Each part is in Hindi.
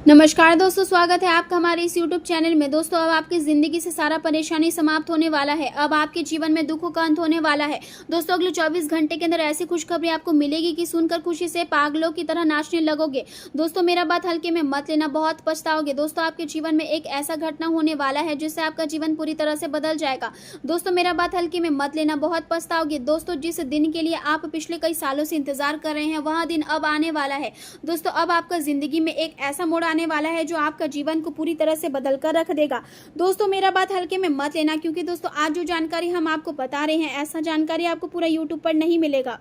नमस्कार दोस्तों, स्वागत है आपका हमारे इस YouTube चैनल में। दोस्तों, अब आपकी ज़िंदगी से सारा परेशानी समाप्त होने वाला है। अब आपके जीवन में दुखों का अंत होने वाला है। दोस्तों, अगले 24 घंटे के अंदर ऐसी खुशखबरी आपको मिलेगी कि सुनकर खुशी से पागलों की तरह नाचने लगोगे। दोस्तों, मेरा बात हल्के में मत लेना, बहुत पछताओगे। दोस्तों, आपके जीवन में एक ऐसा घटना होने वाला है जिससे आपका जीवन पूरी तरह से बदल जाएगा। दोस्तों, मेरा बात हल्के में मत लेना, बहुत पछताओगे। दोस्तों, जिस दिन के लिए आप पिछले कई सालों से इंतजार कर रहे हैं, वह दिन अब आने वाला है। दोस्तों, अब आपका जिंदगी में एक ऐसा मोड़ आने वाला है जो आपका जीवन को पूरी तरह से बदल कर रख देगा। दोस्तों, मेरा बात हल्के में मत लेना, क्योंकि दोस्तों आज जो जानकारी हम आपको बता रहे हैं, ऐसा जानकारी आपको पूरा YouTube पर नहीं मिलेगा।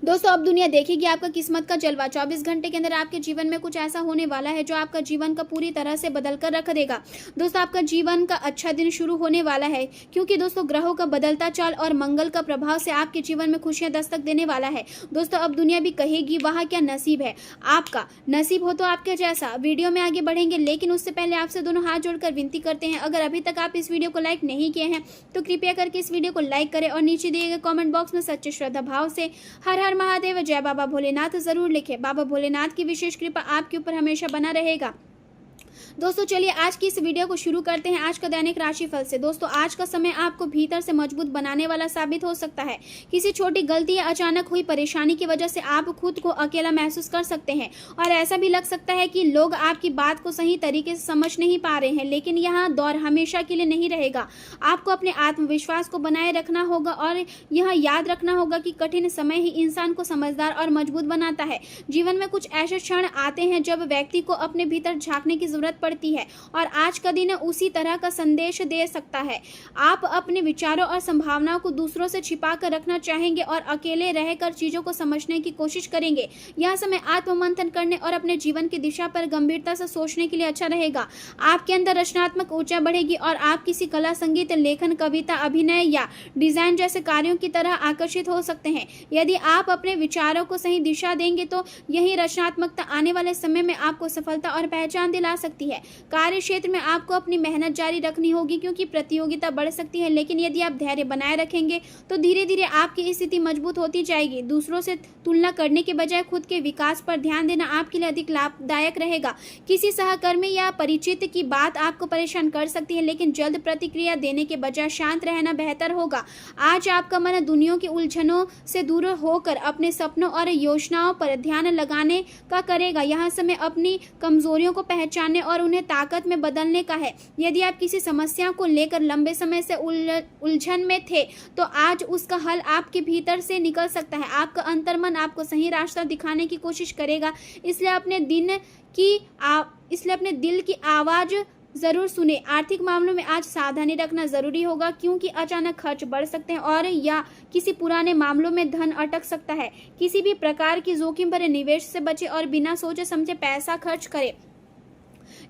दोस्तों, अब दुनिया देखेगी आपका किस्मत का जलवा। 24 घंटे के अंदर आपके जीवन में कुछ ऐसा होने वाला है जो आपका जीवन का पूरी तरह से बदल कर रख देगा। दोस्तों, आपका जीवन का अच्छा दिन शुरू होने वाला है, क्योंकि दोस्तों ग्रहों का बदलता चाल और मंगल का प्रभाव से आपके जीवन में खुशियां दस्तक देने वाला है। दोस्तों, अब दुनिया भी कहेगी वह क्या नसीब है आपका। नसीब हो तो आपके जैसा। वीडियो में आगे बढ़ेंगे, लेकिन उससे पहले आपसे दोनों हाथ जोड़कर विनती करते हैं, अगर अभी तक आप इस वीडियो को लाइक नहीं किए हैं तो कृपया करके इस वीडियो को लाइक करें और नीचे दिए गए कॉमेंट बॉक्स में सच्चे श्रद्धा भाव से हर हर महादेव, जय बाबा भोलेनाथ जरूर लिखें। बाबा भोलेनाथ की विशेष कृपा आपके ऊपर हमेशा बना रहेगा। दोस्तों, चलिए आज की इस वीडियो को शुरू करते हैं आज का दैनिक राशिफल से। दोस्तों, आज का समय आपको भीतर से मजबूत बनाने वाला साबित हो सकता है। किसी छोटी गलती या अचानक हुई परेशानी की वजह से आप खुद को अकेला महसूस कर सकते हैं और ऐसा भी लग सकता है कि लोग आपकी बात को सही तरीके से समझ नहीं पा रहे हैं। लेकिन यह दौर हमेशा के लिए नहीं रहेगा। आपको अपने आत्मविश्वास को बनाए रखना होगा और यह याद रखना होगा कि कठिन समय ही इंसान को समझदार और मजबूत बनाता है। जीवन में कुछ ऐसे क्षण आते हैं जब व्यक्ति को अपने भीतर झांकने की जरूरत पड़ती है और आज का दिन उसी तरह का संदेश दे सकता है। आप अपने विचारों और संभावनाओं को दूसरों से छिपा कर रखना चाहेंगे और अकेले रहकर चीजों को समझने की कोशिश करेंगे। यह समय आत्ममंथन करने और अपने जीवन की दिशा पर गंभीरता से सोचने के लिए अच्छा रहेगा। आपके अंदर रचनात्मक ऊर्जा बढ़ेगी और आप किसी कला, संगीत, लेखन, कविता, अभिनय या डिजाइन जैसे कार्यों की तरह आकर्षित हो सकते हैं। यदि आप अपने विचारों को सही दिशा देंगे तो यही रचनात्मकता आने वाले समय में आपको सफलता और पहचान दिला सकती है। कार्य क्षेत्र में आपको अपनी मेहनत जारी रखनी होगी, क्योंकि प्रतियोगिता बढ़ सकती है, लेकिन यदि आप धैर्य बनाए रखेंगे तो धीरे धीरे आपकी स्थिति मजबूत होती जाएगी। दूसरों से तुलना करने के बजाय खुद के विकास पर ध्यान देना आपके लिए अधिक लाभदायक रहेगा। किसी सहकर्मी या परिचित की बात आपको परेशान कर सकती है, लेकिन जल्द प्रतिक्रिया देने के बजाय शांत रहना बेहतर होगा। आज आपका मन दुनिया की उलझनों से दूर होकर अपने सपनों और योजनाओं पर ध्यान लगाने का करेगा। यह समय अपनी कमजोरियों को पहचानने और उन्हें ताकत में बदलने का है। यदि आप किसी समस्या को लेकर लंबे समय से उलझन में थे तो आज उसका हल आपके भीतर से निकल सकता है। आपका अंतर्मन आपको सही रास्ता दिखाने की कोशिश करेगा, इसलिए अपने दिल की आवाज जरूर सुने। आर्थिक मामलों में आज सावधानी रखना जरूरी होगा, क्योंकि अचानक खर्च बढ़ सकते हैं और या किसी पुराने मामलों में धन अटक सकता है। किसी भी प्रकार की जोखिम भरे निवेश से बचे और बिना सोचे समझे पैसा खर्च करें।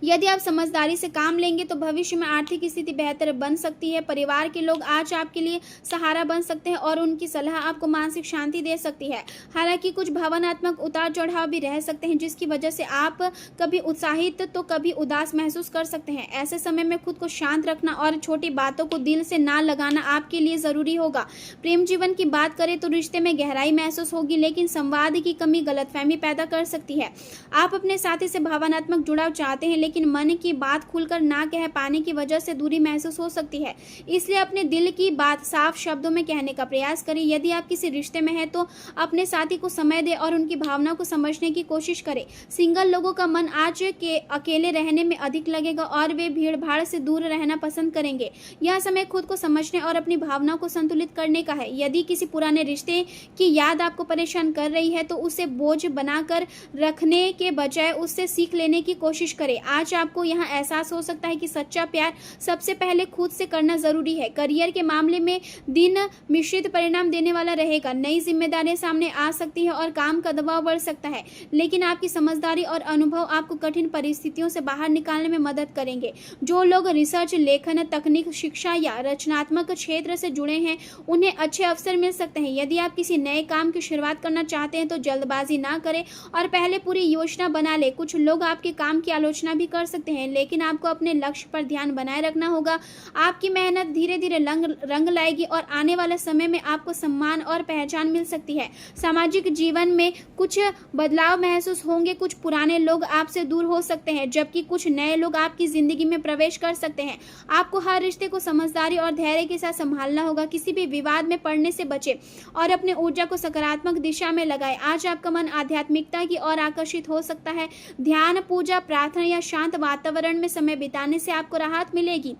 यदि आप समझदारी से काम लेंगे तो भविष्य में आर्थिक स्थिति बेहतर बन सकती है। परिवार के लोग आज आपके लिए सहारा बन सकते हैं और उनकी सलाह आपको मानसिक शांति दे सकती है। हालांकि कुछ भावनात्मक उतार चढ़ाव भी रह सकते हैं, जिसकी वजह से आप कभी उत्साहित तो कभी उदास महसूस कर सकते हैं। ऐसे समय में खुद को शांत रखना और छोटी बातों को दिल से ना लगाना आपके लिए जरूरी होगा। प्रेम जीवन की बात करें तो रिश्ते में गहराई महसूस होगी, लेकिन संवाद की कमी गलतफहमी पैदा कर सकती है। आप अपने साथी से भावनात्मक जुड़ाव चाहते हैं, लेकिन मन की बात खुलकर ना कह पाने की वजह से दूरी महसूस हो सकती है। इसलिए अपने दिल की बात साफ शब्दों में कहने का प्रयास करें। यदि आप किसी रिश्ते में हैं तो अपने साथी को समय दें और उनकी भावना को समझने की कोशिश करें। सिंगल लोगों का मन आज के अकेले रहने में अधिक लगेगा और वे भीड़ भाड़ से दूर रहना पसंद करेंगे। यह समय खुद को समझने और अपनी भावनाओं को संतुलित करने का है। यदि किसी पुराने रिश्ते की याद आपको परेशान कर रही है तो उसे बोझ बनाकर रखने के बजाय उससे सीख लेने की कोशिश करें। आज आपको यहाँ एहसास हो सकता है कि सच्चा प्यार सबसे पहले खुद से करना जरूरी है। करियर के मामले में दिन मिश्रित परिणाम देने वाला रहेगा। नई जिम्मेदारियां सामने आ सकती है और काम का दबाव बढ़ सकता है, लेकिन आपकी समझदारी और अनुभव आपको कठिन परिस्थितियों से बाहर निकालने में मदद करेंगे। जो लोग रिसर्च, लेखन, तकनीक, शिक्षा या रचनात्मक क्षेत्र से जुड़े हैं उन्हें अच्छे अवसर मिल सकते हैं। यदि आप किसी नए काम की शुरुआत करना चाहते हैं तो जल्दबाजी ना करें और पहले पूरी योजना बना ले। कुछ लोग आपके काम की आलोचना भी कर सकते हैं, लेकिन आपको अपने लक्ष्य पर ध्यान बनाए रखना होगा। आपकी मेहनत धीरे धीरे रंग लाएगी और आने वाले समय में आपको सम्मान और पहचान मिल सकती है। सामाजिक जीवन में कुछ बदलाव महसूस होंगे, कुछ पुराने लोग आपसे दूर हो सकते हैं, जबकि कुछ नए लोग आपकी जिंदगी में प्रवेश कर सकते हैं। आपको हर रिश्ते को समझदारी और धैर्य के साथ संभालना होगा। किसी भी विवाद में पड़ने से बचे और अपने ऊर्जा को सकारात्मक दिशा में लगाएं। आज आपका मन आध्यात्मिकता की ओर आकर्षित हो सकता है। ध्यान, पूजा, प्रार्थना या शांत वातावरण में समय बिताने से आपको राहत मिलेगी।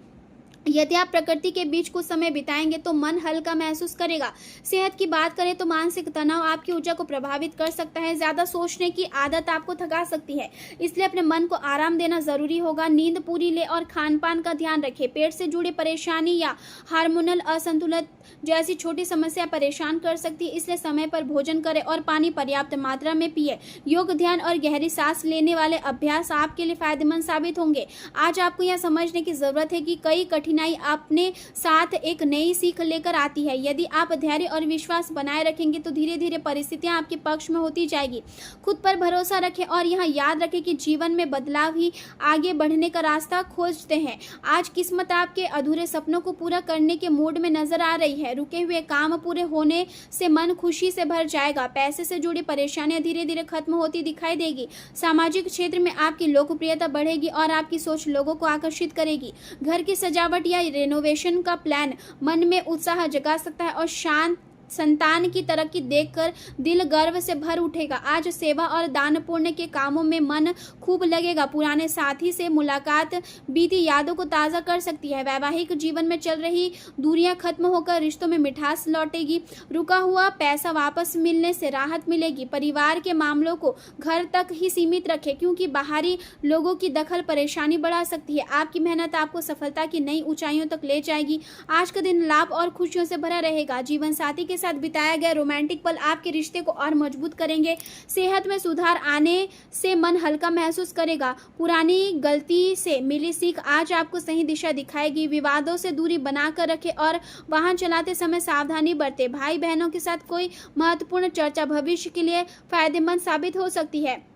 यदि आप प्रकृति के बीच कुछ समय बिताएंगे तो मन हल्का महसूस करेगा। सेहत की बात करें तो मानसिक तनाव आपकी ऊर्जा को प्रभावित कर सकता है। ज्यादा सोचने की आदत आपको थका सकती है, इसलिए अपने मन को आराम देना जरूरी होगा। नींद पूरी ले और खान पान का ध्यान रखें। पेट से जुड़ी परेशानी या हार्मोनल असंतुलन जैसी छोटी समस्या परेशान कर सकती है, इसलिए समय पर भोजन करें और पानी पर्याप्त मात्रा में पिए। योग, ध्यान और गहरी सांस लेने वाले अभ्यास आपके लिए फायदेमंद साबित होंगे। आज आपको यह समझने की जरूरत है कि कई कठिनाई अपने साथ एक नई सीख लेकर आती है। यदि आप धैर्य और विश्वास बनाए रखेंगे तो धीरे धीरे परिस्थितियां आपके पक्ष में होती जाएगी। खुद पर भरोसा रखें और यह याद रखें कि जीवन में बदलाव ही आगे बढ़ने का रास्ता खोजते हैं। आज किस्मत आपके अधूरे सपनों को पूरा करने के मूड में नजर आ रही है। रुके हुए काम पूरे होने से मन खुशी से भर जाएगा। पैसे से जुड़ी परेशानियां धीरे धीरे खत्म होती दिखाई देगी। सामाजिक क्षेत्र में आपकी लोकप्रियता बढ़ेगी और आपकी सोच लोगों को आकर्षित करेगी। घर की सजावट या रेनोवेशन का प्लान मन में उत्साह जगा सकता है और संतान की तरक्की देखकर दिल गर्व से भर उठेगा। आज सेवा और दान पुण्य के कामों में मन खूब लगेगा। पुराने साथी से मुलाकात बीती यादों को ताज़ा कर सकती है। वैवाहिक जीवन में चल रही दूरियां खत्म होकर रिश्तों में मिठास लौटेगी। रुका हुआ पैसा वापस मिलने से राहत मिलेगी। परिवार के मामलों को घर तक ही सीमित रखें, क्योंकि बाहरी लोगों की दखल परेशानी बढ़ा सकती है। आपकी मेहनत आपको सफलता की नई ऊंचाइयों तक ले जाएगी। आज का दिन लाभ और खुशियों से भरा रहेगा। जीवन साथी के साथ बिताया गया रोमांटिक पल आपके रिश्ते को और मजबूत करेंगे। सेहत में सुधार आने से मन हल्का महसूस करेगा। पुरानी गलती से मिली सीख आज आपको सही दिशा दिखाएगी। विवादों से दूरी बनाकर रखें और वाहन चलाते समय सावधानी बरतें। भाई बहनों के साथ कोई महत्वपूर्ण चर्चा भविष्य के लिए फायदेमंद साबित हो सकती है।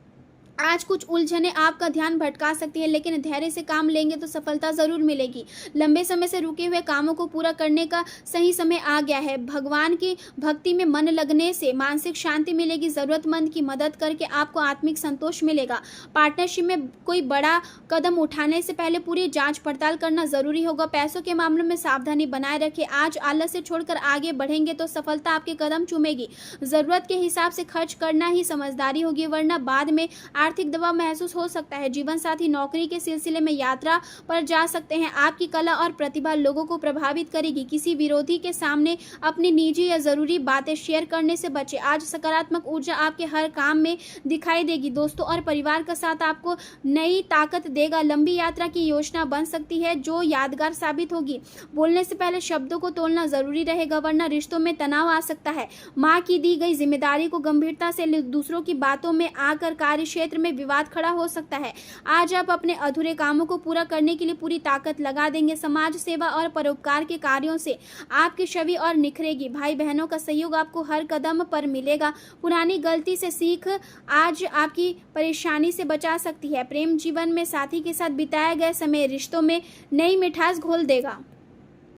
आज कुछ उलझने आपका ध्यान भटका सकती है, लेकिन धैर्य से काम लेंगे तो सफलता जरूर मिलेगी। लंबे समय से रुके हुए कामों को पूरा करने का सही समय आ गया है। भगवान की भक्ति में मन लगने से मानसिक शांति मिलेगी। जरूरतमंद की मदद करके आपको आत्मिक संतोष मिलेगा। पार्टनरशिप में कोई बड़ा कदम उठाने से पहले पूरी जांच पड़ताल करना जरूरी होगा। पैसों के मामलों में सावधानी बनाए रखें। आज आलस से छोड़कर आगे बढ़ेंगे तो सफलता आपके कदम चूमेगी। जरूरत के हिसाब से खर्च करना ही समझदारी होगी, वरना बाद में आर्थिक दबाव महसूस हो सकता है। जीवन साथी नौकरी के सिलसिले में यात्रा पर जा सकते हैं। आपकी कला और प्रतिभा लोगों को प्रभावित करेगी। किसी विरोधी के सामने अपनी निजी या जरूरी बातें शेयर करने से बचें। आज सकारात्मक ऊर्जा आपके हर काम में दिखाई देगी। दोस्तों और परिवार का साथ आपको नई ताकत देगा। लंबी यात्रा की योजना बन सकती है जो यादगार साबित होगी। बोलने से पहले शब्दों को तोलना जरूरी रहेगा, वरना रिश्तों में तनाव आ सकता है। माँ की दी गई जिम्मेदारी को गंभीरता से दूसरों की बातों में आकर कार्य क्षेत्र में विवाद खड़ा हो सकता है। आज आप अपने अधूरे कामों को पूरा करने के लिए पूरी ताकत लगा देंगे। समाज सेवा और परोपकार के कार्यों से आपकी छवि और निखरेगी। भाई बहनों का सहयोग आपको हर कदम पर मिलेगा। पुरानी गलती से सीख आज आपकी परेशानी से बचा सकती है। प्रेम जीवन में साथी के साथ बिताया गया समय रिश्तों में नई मिठास घोल देगा।